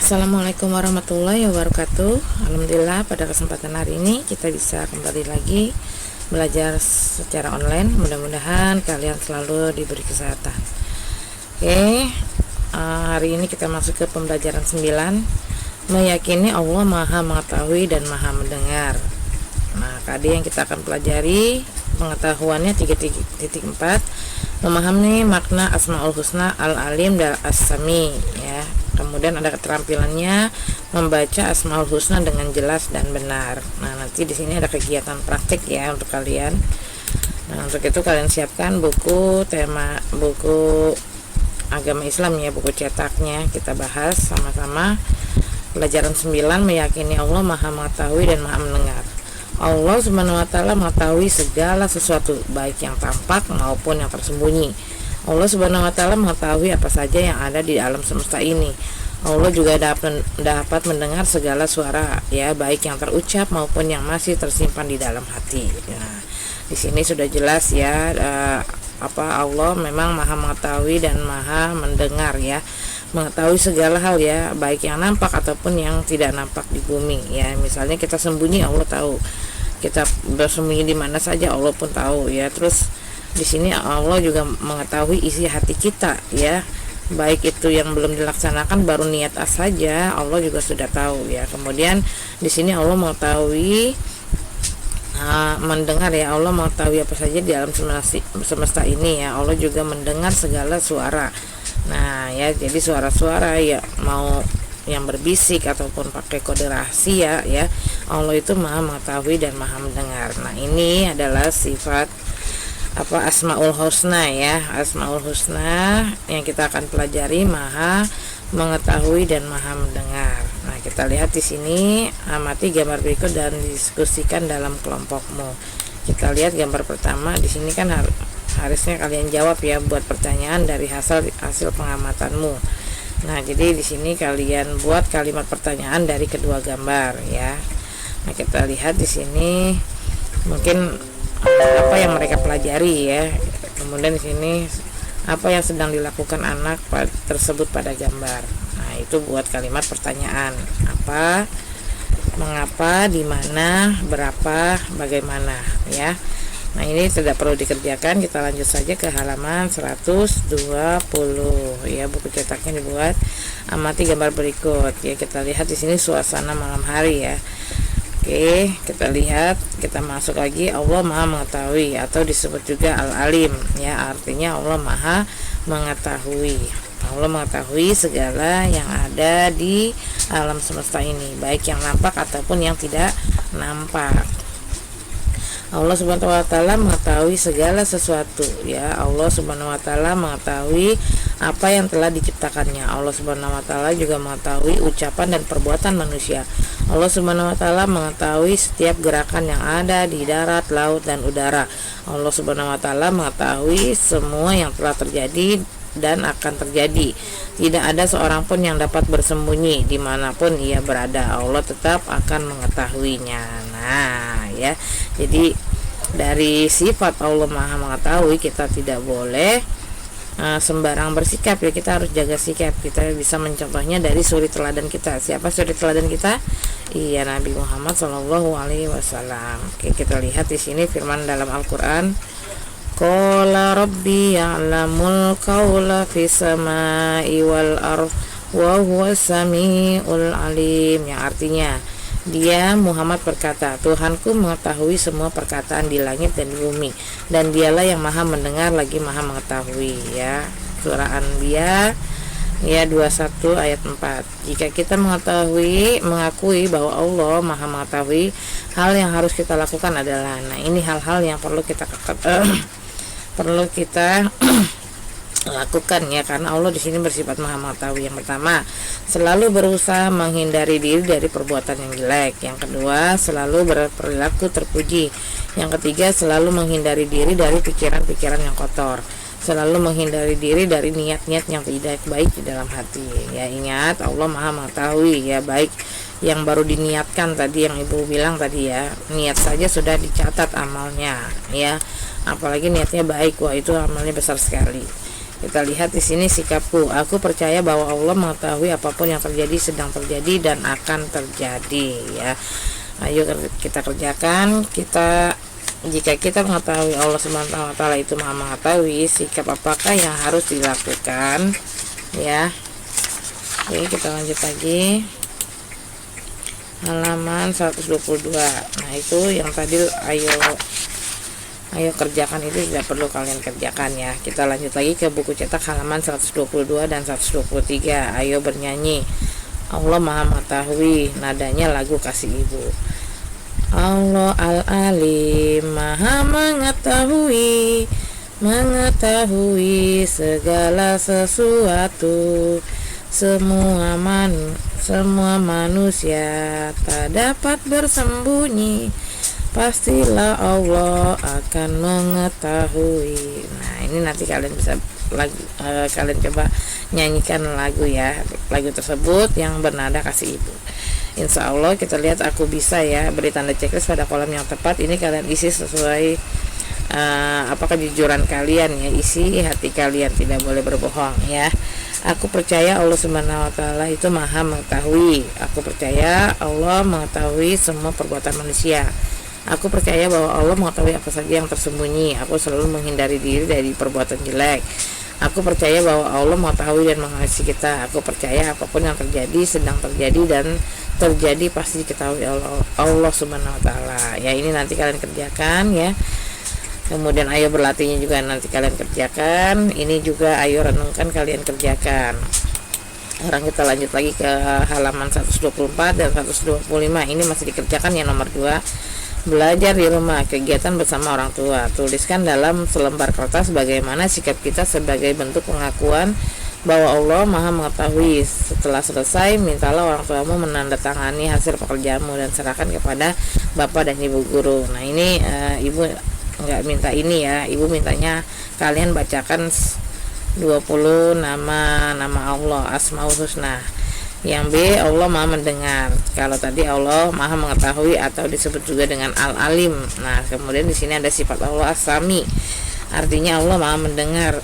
Assalamualaikum warahmatullahi wabarakatuh. Alhamdulillah pada kesempatan hari ini kita bisa kembali lagi belajar secara online. Mudah-mudahan kalian selalu diberi kesehatan. Hari ini kita masuk ke pembelajaran 9, meyakini Allah Maha mengetahui dan Maha mendengar. Nah, tadi yang kita akan pelajari pengetahuannya 3.4, memahami makna Asmaul Husna, Al-Alim dan As-Sami ya. Kemudian ada keterampilannya membaca Asmaul Husna dengan jelas dan benar. Nah, nanti di sini ada kegiatan praktik ya untuk kalian. Nah, untuk itu kalian siapkan buku agama Islam ya, buku cetaknya. Kita bahas sama-sama. Pelajaran 9, meyakini Allah Maha mengetahui dan Maha mendengar. Allah Subhanahu wa taala mengetahui segala sesuatu, baik yang tampak maupun yang tersembunyi. Allah Subhanahu wa taala mengetahui apa saja yang ada di alam semesta ini. Allah juga dapat mendengar segala suara ya, baik yang terucap maupun yang masih tersimpan di dalam hati. Nah, di sini sudah jelas ya, Allah memang Maha mengetahui dan Maha mendengar ya. Mengetahui segala hal ya, baik yang nampak ataupun yang tidak nampak di bumi ya. Misalnya kita sembunyi, Allah tahu. Kita bersembunyi di mana saja, Allah pun tahu ya. Terus di sini Allah juga mengetahui isi hati kita ya, baik itu yang belum dilaksanakan baru niat saja, Allah juga sudah tahu ya. Kemudian di sini Allah mengetahui mendengar ya, Allah mengetahui apa saja di alam semesta ini ya. Allah juga mendengar segala suara. Nah ya, jadi suara-suara ya, mau yang berbisik ataupun pakai kode rahasia ya, Allah itu Maha mengetahui dan Maha mendengar. Nah, ini adalah sifat Asmaul Husna ya. Asmaul Husna yang kita akan pelajari, Maha mengetahui dan Maha mendengar. Nah, kita lihat di sini, amati gambar berikut dan diskusikan dalam kelompokmu. Kita lihat gambar pertama. Di sini kan harusnya kalian jawab ya, buat pertanyaan dari hasil pengamatanmu. Nah, jadi di sini kalian buat kalimat pertanyaan dari kedua gambar ya. Nah, kita lihat di sini mungkin apa yang mereka pelajari ya. Kemudian di sini apa yang sedang dilakukan anak tersebut pada gambar. Nah, itu buat kalimat pertanyaan. Apa, mengapa, di mana, berapa, bagaimana ya. Nah, ini tidak perlu dikerjakan. Kita lanjut saja ke halaman 120 ya. Buku cetaknya dibuat. Amati gambar berikut ya. Kita lihat di sini suasana malam hari ya. Oke, kita lihat, kita masuk lagi. Allah Maha mengetahui atau disebut juga Al-Alim ya, artinya Allah Maha mengetahui. Allah mengetahui segala yang ada di alam semesta ini, baik yang nampak ataupun yang tidak nampak. Allah Subhanahu wa taala mengetahui segala sesuatu ya. Allah Subhanahu wa taala mengetahui apa yang telah diciptakannya. Allah Subhanahu wa taala juga mengetahui ucapan dan perbuatan manusia. Allah Subhanahu wa taala mengetahui setiap gerakan yang ada di darat, laut dan udara. Allah Subhanahu wa taala mengetahui semua yang telah terjadi dan akan terjadi. Tidak ada seorang pun yang dapat bersembunyi dimanapun ia berada. Allah tetap akan mengetahuinya. Nah ya, jadi dari sifat Allah Maha mengetahui, kita tidak boleh sembarang bersikap ya. Kita harus jaga sikap. Kita bisa mencontohnya dari suri teladan kita. Siapa suri teladan kita? Iya, Nabi Muhammad SAW. Oke, kita lihat di sini firman dalam Al-Quran. Qala Rabbi ya'lamul qawla fis samai wal ardh wa huwas samiul alim, yang artinya dia Muhammad berkata, Tuhanku mengetahui semua perkataan di langit dan di bumi, dan dialah yang Maha mendengar lagi Maha mengetahui ya. Surah Anbiya ya 21 ayat 4. Jika kita mengakui bahwa Allah Maha mengetahui, hal yang harus kita lakukan adalah, nah ini hal-hal yang perlu kita lakukan ya, karena Allah di sini bersifat Maha mengetahui. Yang pertama, selalu berusaha menghindari diri dari perbuatan yang jelek. Yang kedua, selalu berperilaku terpuji. Yang ketiga, selalu menghindari diri dari pikiran-pikiran yang kotor. Selalu menghindari diri dari niat-niat yang tidak baik di dalam hati. Ya, ingat Allah Maha mengetahui ya, baik yang baru diniatkan tadi yang Ibu bilang tadi ya, niat saja sudah dicatat amalnya ya. Apalagi niatnya baik, wah itu amalnya besar sekali. Kita lihat di sini sikapku. Aku percaya bahwa Allah mengetahui apapun yang terjadi, sedang terjadi, dan akan terjadi. Ya, ayo kita kerjakan. Jika kita mengetahui Allah Subhanahu wa Ta'ala itu Maha mengetahui, sikap apakah yang harus dilakukan? Ya, oke, kita lanjut lagi. Halaman 122. Nah, itu yang tadi ayo kerjakan, itu tidak perlu kalian kerjakan ya. Kita lanjut lagi ke buku cetak halaman 122 dan 123. Ayo bernyanyi. Allah Maha mengetahui, nadanya lagu kasih ibu. Allah Al-Alim, Maha mengetahui segala sesuatu. Semua manusia tak dapat bersembunyi, pastilah Allah akan mengetahui. Nah, ini nanti kalian bisa kalian coba nyanyikan lagu ya, lagu tersebut yang bernada kasih ibu. Insya Allah kita lihat aku bisa ya. Beri tanda checklist pada kolom yang tepat. Ini kalian isi sesuai kejujuran kalian ya, isi hati kalian, tidak boleh berbohong ya. Aku percaya Allah Subhanahu wa Ta'ala itu Maha mengetahui. Aku percaya Allah mengetahui semua perbuatan manusia. Aku percaya bahwa Allah mengetahui apa saja yang tersembunyi. Aku selalu menghindari diri dari perbuatan jelek. Aku percaya bahwa Allah mengetahui dan mengasihi kita. Aku percaya apapun yang terjadi, sedang terjadi, dan terjadi pasti diketahui Allah Subhanahu wa Ta'ala. Ya, ini nanti kalian kerjakan ya. Kemudian ayo berlatihnya juga nanti kalian kerjakan. Ini juga ayo renungkan, kalian kerjakan. Sekarang kita lanjut lagi ke halaman 124 dan 125. Ini masih dikerjakan ya, nomor 2. Belajar di rumah, kegiatan bersama orang tua. Tuliskan dalam selembar kertas bagaimana sikap kita sebagai bentuk pengakuan bahwa Allah Maha mengetahui. Setelah selesai, mintalah orang tuamu menandatangani hasil pekerjaanmu dan serahkan kepada bapak dan ibu guru. Nah, ini ibu nggak minta ini ya, ibu mintanya kalian bacakan 20 nama Allah Asmaul Husna. Yang B, Allah Maha mendengar. Kalau tadi Allah Maha mengetahui atau disebut juga dengan Al-Alim. Nah, kemudian di sini ada sifat Allah As-Sami. Artinya Allah Maha mendengar.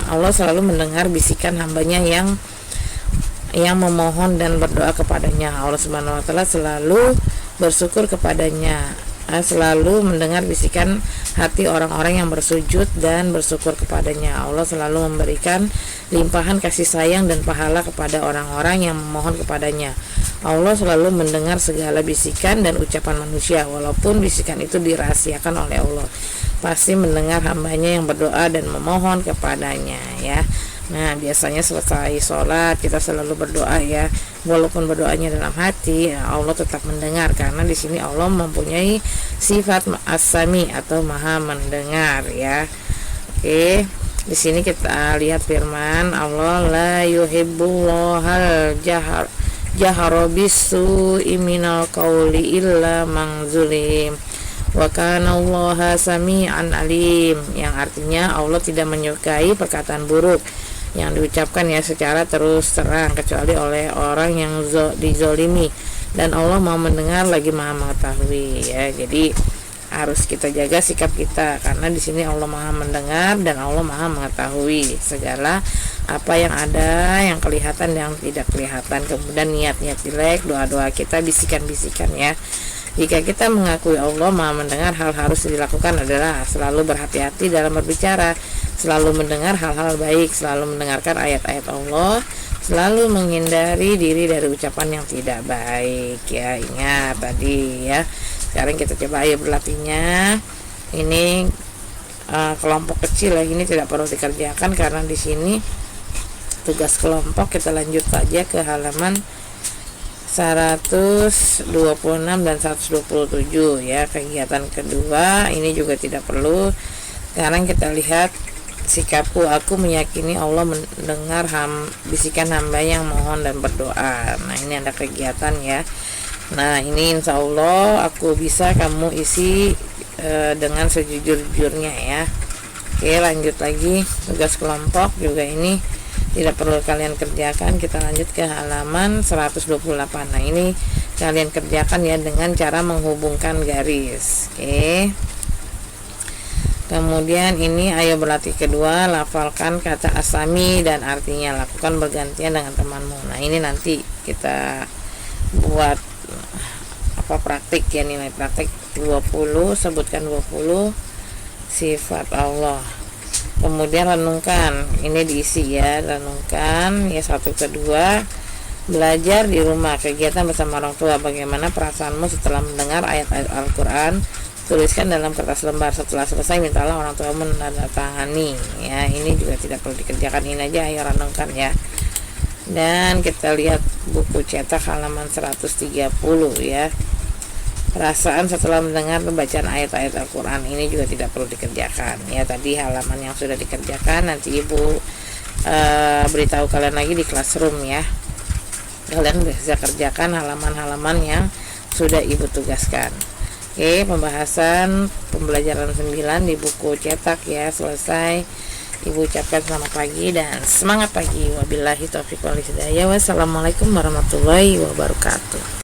Allah selalu mendengar bisikan hambanya yang memohon dan berdoa kepadanya. Allah Subhanahu wa Ta'ala selalu bersyukur kepadanya, selalu mendengar bisikan hati orang-orang yang bersujud dan bersyukur kepadanya. Allah selalu memberikan limpahan kasih sayang dan pahala kepada orang-orang yang memohon kepadanya. Allah selalu mendengar segala bisikan dan ucapan manusia, walaupun bisikan itu dirahasiakan oleh Allah. Pasti mendengar hambanya yang berdoa dan memohon kepadanya ya. Nah, biasanya selesai sholat kita selalu berdoa ya, walaupun berdoanya dalam hati, Allah tetap mendengar karena di sini Allah mempunyai sifat As-Sami atau Maha mendengar ya. Oke, di sini kita lihat firman Allah, la yuhibbullahal jahra bisu'i minal qawli illa man zulim wa kana Allaha sami'an alim, yang artinya Allah tidak menyukai perkataan buruk yang diucapkan ya secara terus terang kecuali oleh orang yang dizolimi, dan Allah mau mendengar lagi Maha mengetahui ya. Jadi harus kita jaga sikap kita karena di sini Allah Maha mendengar dan Allah Maha mengetahui segala apa yang ada, yang kelihatan, yang tidak kelihatan. Kemudian niat-niat jelek, doa-doa kita, bisikan-bisikan ya. Jika kita mengakui Allah Maha mendengar, hal harus dilakukan adalah selalu berhati-hati dalam berbicara, selalu mendengar hal-hal baik, selalu mendengarkan ayat-ayat Allah, selalu menghindari diri dari ucapan yang tidak baik ya. Ingat tadi ya. Sekarang kita coba ayo berlatihnya. Ini kelompok kecil ya, ini tidak perlu dikerjakan karena di sini tugas kelompok. Kita lanjut saja ke halaman 126 dan 127 ya. Kegiatan kedua ini juga tidak perlu. Sekarang kita lihat sikapku, aku meyakini Allah mendengar bisikan hamba yang mohon dan berdoa. Nah, ini ada kegiatan ya. Nah, ini insya Allah aku bisa, kamu isi dengan sejujur-jujurnya ya. Oke, lanjut lagi tugas kelompok juga ini tidak perlu kalian kerjakan. Kita lanjut ke halaman 128. Nah, ini kalian kerjakan ya dengan cara menghubungkan garis. Oke, Kemudian ini ayo berlatih kedua, lafalkan kata asami dan artinya, lakukan bergantian dengan temanmu. Nah ini nanti kita buat praktik ya, nilai praktik 20, sebutkan 20 sifat Allah. Kemudian renungkan, ini diisi ya, renungkan ya 1 ke 2. Belajar di rumah, kegiatan bersama orang tua. Bagaimana perasaanmu setelah mendengar ayat-ayat Al-Quran? Tuliskan dalam kertas lembar. Setelah selesai mintalah orang tua menandatangani ya. Ini juga tidak perlu dikerjakan, ini aja ayo renungkan ya. Dan kita lihat buku cetak halaman 130 ya. Perasaan setelah mendengar bacaan ayat-ayat Al-Quran, ini juga tidak perlu dikerjakan ya. Tadi halaman yang sudah dikerjakan, nanti ibu beritahu kalian lagi di classroom ya. Kalian bisa kerjakan halaman-halaman yang sudah ibu tugaskan. Oke, pembelajaran 9 di buku cetak ya selesai. Ibu ucapkan selamat pagi dan semangat pagi. Wabillahi taufiq wal hidayah. Wassalamualaikum warahmatullahi wabarakatuh.